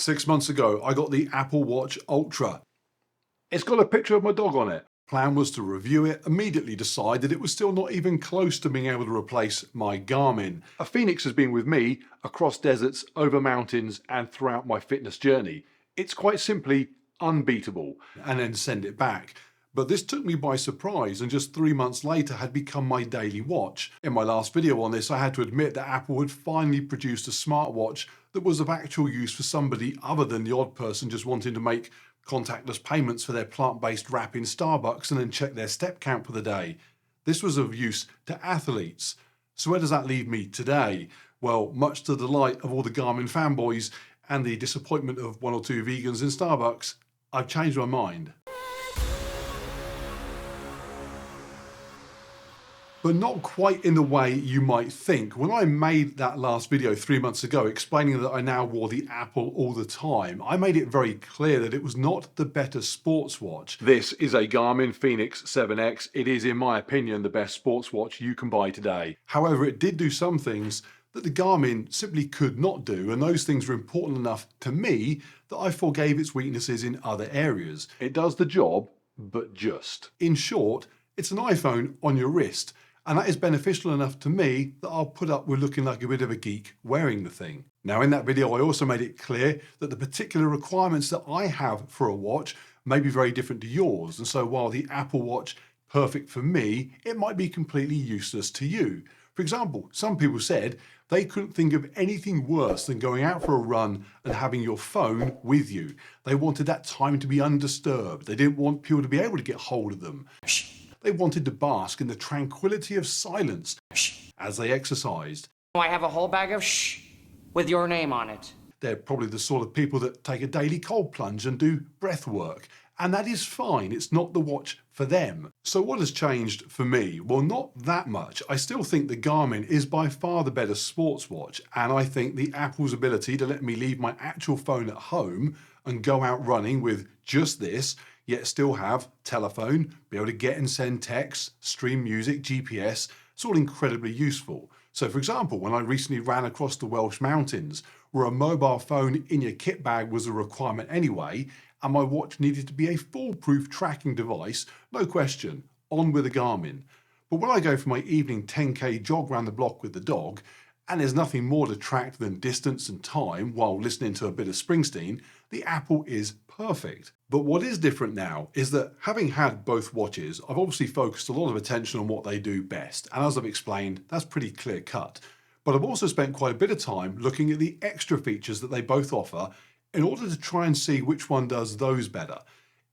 6 months ago, I got the Apple Watch Ultra. It's got a picture of my dog on it. Plan was to review it, immediately decide that it was still not even close to being able to replace my Garmin. A Fenix has been with me across deserts, over mountains, and throughout my fitness journey. It's quite simply unbeatable. And then send it back. But this took me by surprise and just 3 months later had become my daily watch. In my last video on this, I had to admit that Apple had finally produced a smartwatch that was of actual use for somebody other than the odd person just wanting to make contactless payments for their plant-based wrap in Starbucks and then check their step count for the day. This was of use to athletes. So where does that leave me today? Well, much to the delight of all the Garmin fanboys and the disappointment of one or two vegans in Starbucks, I've changed my mind. But not quite in the way you might think. When I made that last video 3 months ago explaining that I now wore the Apple all the time, I made it very clear that it was not the better sports watch. This is a Garmin Fenix 7X. It is, in my opinion, the best sports watch you can buy today. However, it did do some things that the Garmin simply could not do, and those things were important enough to me that I forgave its weaknesses in other areas. It does the job, but just. In short, it's an iPhone on your wrist. And that is beneficial enough to me that I'll put up with looking like a bit of a geek wearing the thing. Now in that video I also made it clear that the particular requirements that I have for a watch may be very different to yours, and so while the Apple Watch perfect for me, it might be completely useless to you. For example, some people said they couldn't think of anything worse than going out for a run and having your phone with you. They wanted that time to be undisturbed. They didn't want people to be able to get hold of them. They wanted to bask in the tranquility of silence as they exercised. I have a whole bag of shh with your name on it. They're probably the sort of people that take a daily cold plunge and do breath work. And that is fine, it's not the watch for them. So what has changed for me? Well, not that much. I still think the Garmin is by far the better sports watch, and I think the Apple's ability to let me leave my actual phone at home and go out running with just this, yet still have telephone, be able to get and send texts, stream music, GPS, it's all incredibly useful. So for example, when I recently ran across the Welsh mountains, where a mobile phone in your kit bag was a requirement anyway, and my watch needed to be a foolproof tracking device, no question, on with a Garmin. But when I go for my evening 10k jog around the block with the dog, and there's nothing more to track than distance and time while listening to a bit of Springsteen, the Apple is perfect. But what is different now is that having had both watches, I've obviously focused a lot of attention on what they do best, and as I've explained, that's pretty clear cut. But I've also spent quite a bit of time looking at the extra features that they both offer in order to try and see which one does those better.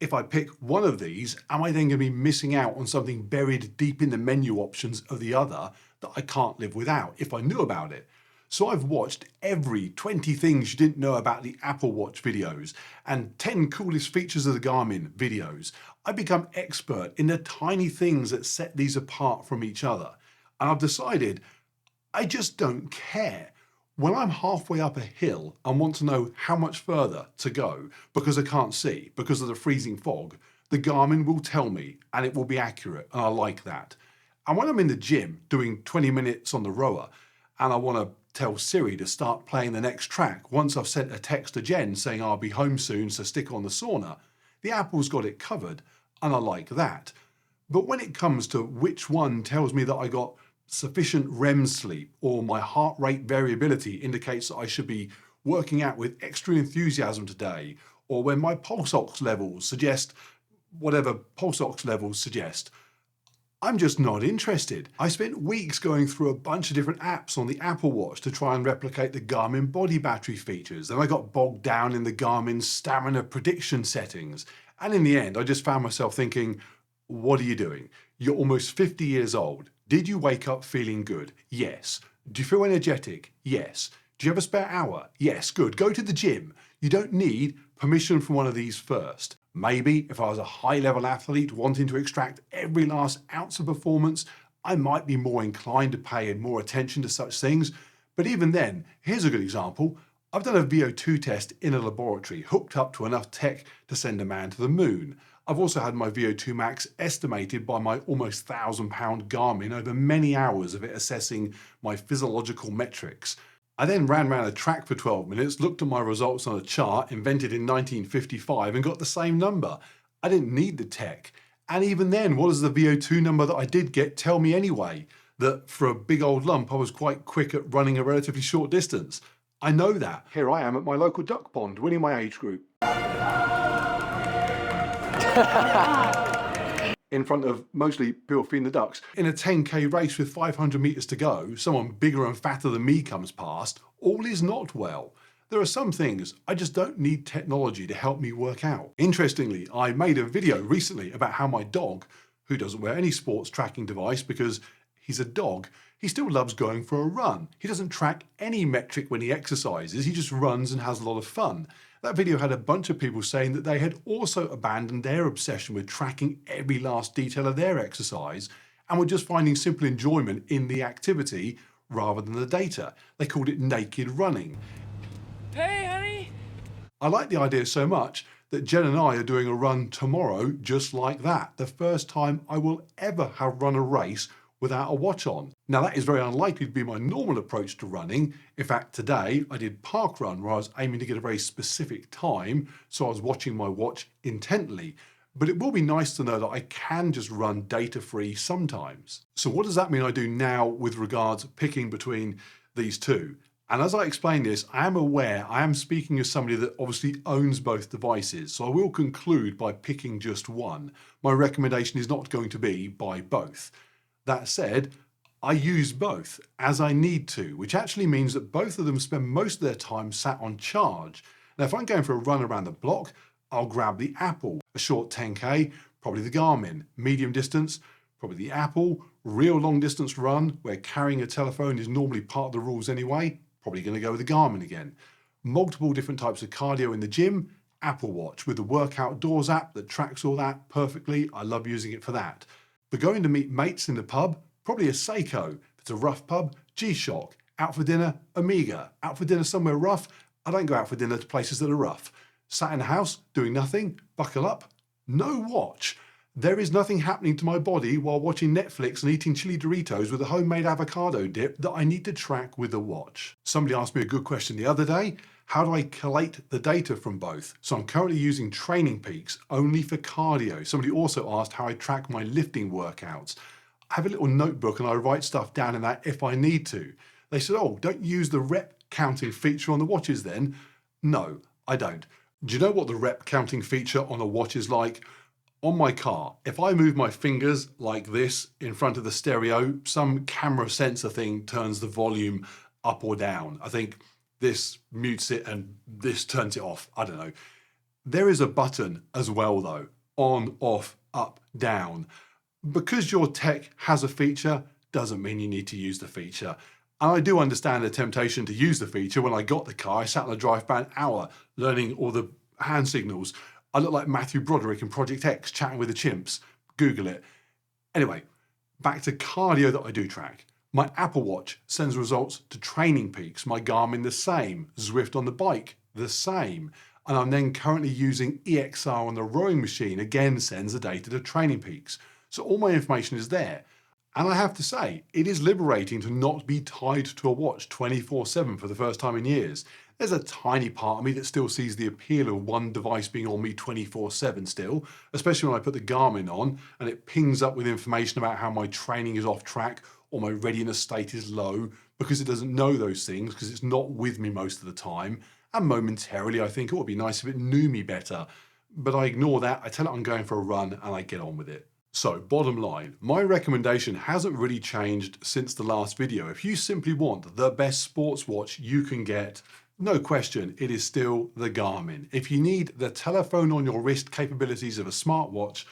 If I pick one of these, am I then going to be missing out on something buried deep in the menu options of the other that I can't live without if I knew about it? So I've watched every 20 things you didn't know about the Apple Watch videos and 10 coolest features of the Garmin videos. I've become expert in the tiny things that set these apart from each other. And I've decided I just don't care. When I'm halfway up a hill and want to know how much further to go because I can't see, because of the freezing fog, the Garmin will tell me and it will be accurate, and I like that. And when I'm in the gym doing 20 minutes on the rower and I want to tell Siri to start playing the next track once I've sent a text to Jen saying I'll be home soon, so stick on the sauna, the Apple's got it covered, and I like that. But when it comes to which one tells me that I got sufficient REM sleep, or my heart rate variability indicates that I should be working out with extra enthusiasm today, or when my pulse ox levels suggest whatever pulse ox levels suggest, I'm just not interested. I spent weeks going through a bunch of different apps on the Apple Watch to try and replicate the Garmin body battery features. Then I got bogged down in the Garmin stamina prediction settings. And in the end, I just found myself thinking, what are you doing? You're almost 50 years old. Did you wake up feeling good? Yes. Do you feel energetic? Yes. Do you have a spare hour? Yes, good. Go to the gym. You don't need permission from one of these first. Maybe if I was a high-level athlete wanting to extract every last ounce of performance, I might be more inclined to pay more attention to such things. But even then, here's a good example. I've done a VO2 test in a laboratory, hooked up to enough tech to send a man to the moon. I've also had my VO2 max estimated by my almost £1,000 Garmin over many hours of it assessing my physiological metrics. I then ran around a track for 12 minutes, looked at my results on a chart invented in 1955 and got the same number. I didn't need the tech. And even then, what does the VO2 number that I did get tell me anyway? That for a big old lump, I was quite quick at running a relatively short distance. I know that. Here I am at my local duck pond, winning my age group. In front of mostly people feeding the ducks. In a 10k race with 500 meters to go, someone bigger and fatter than me comes past, all is not well. There are some things I just don't need technology to help me work out. Interestingly, I made a video recently about how my dog, who doesn't wear any sports tracking device because he's a dog, he still loves going for a run. He doesn't track any metric when he exercises, he just runs and has a lot of fun. That video had a bunch of people saying that they had also abandoned their obsession with tracking every last detail of their exercise and were just finding simple enjoyment in the activity rather than the data. They called it naked running. Hey, honey! I like the idea so much that Jen and I are doing a run tomorrow just like that. The first time I will ever have run a race without a watch on. Now that is very unlikely to be my normal approach to running. In fact, today I did park run where I was aiming to get a very specific time, so I was watching my watch intently. But it will be nice to know that I can just run data-free sometimes. So what does that mean I do now with regards to picking between these two? And as I explain this, I am aware I am speaking as somebody that obviously owns both devices, so I will conclude by picking just one. My recommendation is not going to be buy both. That said, I use both as I need to, which actually means that both of them spend most of their time sat on charge. Now, if I'm going for a run around the block, I'll grab the Apple. A short 10k, probably the Garmin. Medium distance, probably the Apple. Real long distance run, where carrying a telephone is normally part of the rules anyway, probably going to go with the Garmin again. Multiple different types of cardio in the gym, Apple Watch with the Work Outdoors app that tracks all that perfectly. I love using it for that. For going to meet mates in the pub, probably a Seiko. If it's a rough pub, G-Shock. Out for dinner, Amiga. Out for dinner somewhere rough, I don't go out for dinner to places that are rough. Sat in the house, doing nothing, buckle up, no watch. There is nothing happening to my body while watching Netflix and eating chili Doritos with a homemade avocado dip that I need to track with a watch. Somebody asked me a good question the other day. How do I collate the data from both? So I'm currently using Training Peaks only for cardio. Somebody also asked how I track my lifting workouts. I have a little notebook and I write stuff down in that if I need to. They said, oh, don't use the rep counting feature on the watches then. No, I don't. Do you know what the rep counting feature on a watch is like? On my car, if I move my fingers like this in front of the stereo, some camera sensor thing turns the volume up or down. I think this mutes it and this turns it off. I don't know. There is a button as well though, on, off, up, down. Because your tech has a feature doesn't mean you need to use the feature. And I do understand the temptation to use the feature. When I got the car, I sat on the drive for an hour learning all the hand signals. I look like Matthew Broderick in Project X chatting with the chimps. Google it. Anyway, back to cardio that I do track. My Apple Watch sends results to Training Peaks. My Garmin the same. Zwift on the bike the same. And I'm then currently using EXR on the rowing machine, again sends the data to Training Peaks. So all my information is there. And I have to say, it is liberating to not be tied to a watch 24/7 for the first time in years. There's a tiny part of me that still sees the appeal of one device being on me 24/7 still, especially when I put the Garmin on and it pings up with information about how my training is off track or my readiness state is low, because it doesn't know those things because it's not with me most of the time. And momentarily I think it would be nice if it knew me better. But I ignore that, I tell it I'm going for a run and I get on with it. So bottom line, my recommendation hasn't really changed since the last video. If you simply want the best sports watch you can get, no question, it is still the Garmin. If you need the telephone on your wrist capabilities of a smartwatch,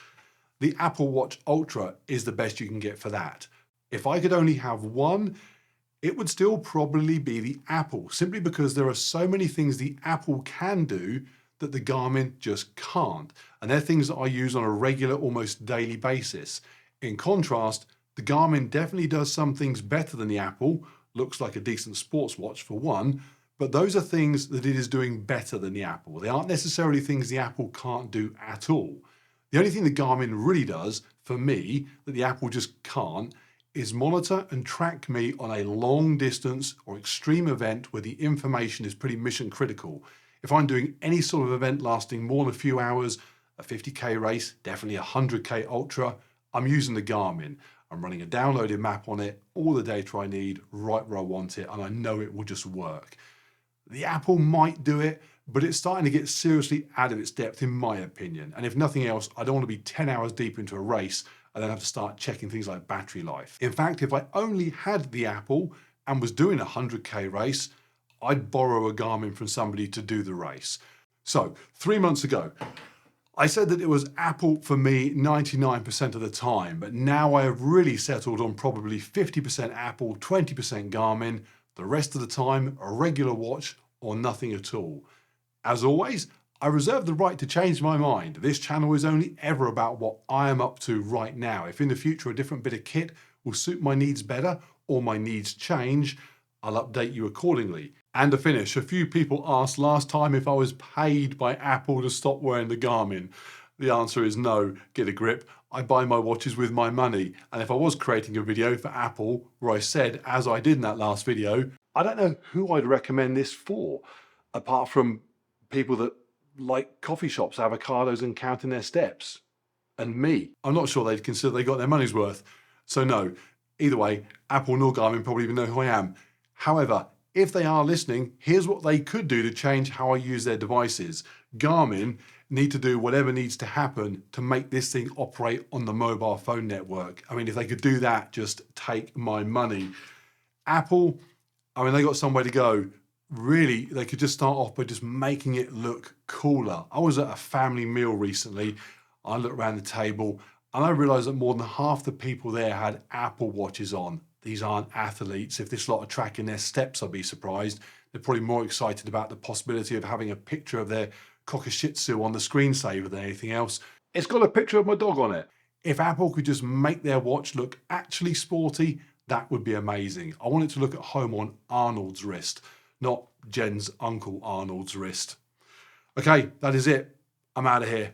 the Apple Watch Ultra is the best you can get for that. If I could only have one, it would still probably be the Apple, simply because there are so many things the Apple can do that the Garmin just can't. And they're things that I use on a regular, almost daily basis. In contrast, the Garmin definitely does some things better than the Apple, looks like a decent sports watch for one, but those are things that it is doing better than the Apple. They aren't necessarily things the Apple can't do at all. The only thing the Garmin really does, for me, that the Apple just can't, is monitor and track me on a long distance or extreme event where the information is pretty mission critical. If I'm doing any sort of event lasting more than a few hours, a 50k race, definitely a 100k ultra, I'm using the Garmin. I'm running a downloaded map on it, all the data I need, right where I want it, and I know it will just work. The Apple might do it, but it's starting to get seriously out of its depth in my opinion. And if nothing else, I don't want to be 10 hours deep into a race and then have to start checking things like battery life. In fact, if I only had the Apple and was doing a 100k race, I'd borrow a Garmin from somebody to do the race. So 3 months ago, I said that it was Apple for me 99% of the time, but now I have really settled on probably 50% Apple, 20% Garmin, the rest of the time a regular watch or nothing at all. As always, I reserve the right to change my mind. This channel is only ever about what I am up to right now. If in the future a different bit of kit will suit my needs better or my needs change, I'll update you accordingly. And to finish, a few people asked last time if I was paid by Apple to stop wearing the Garmin. The answer is no, get a grip. I buy my watches with my money. And if I was creating a video for Apple where I said, as I did in that last video, I don't know who I'd recommend this for, apart from people that like coffee shops, avocados and counting their steps. And me. I'm not sure they'd consider they got their money's worth. So no, either way, Apple nor Garmin probably even know who I am. However, if they are listening, here's what they could do to change how I use their devices. Garmin need to do whatever needs to happen to make this thing operate on the mobile phone network. I mean, if they could do that, just take my money. Apple, I mean, they got somewhere to go. Really, they could just start off by just making it look cooler. I was at a family meal recently. I looked around the table and I realized that more than half the people there had Apple watches on. These aren't athletes. If this lot are tracking their steps, I'd be surprised. They're probably more excited about the possibility of having a picture of their Cocker Shih Tzu on the screensaver than anything else. It's got a picture of my dog on it. If Apple could just make their watch look actually sporty, that would be amazing. I want it to look at home on Arnold's wrist, not Jen's uncle Arnold's wrist. Okay, that is it. I'm out of here.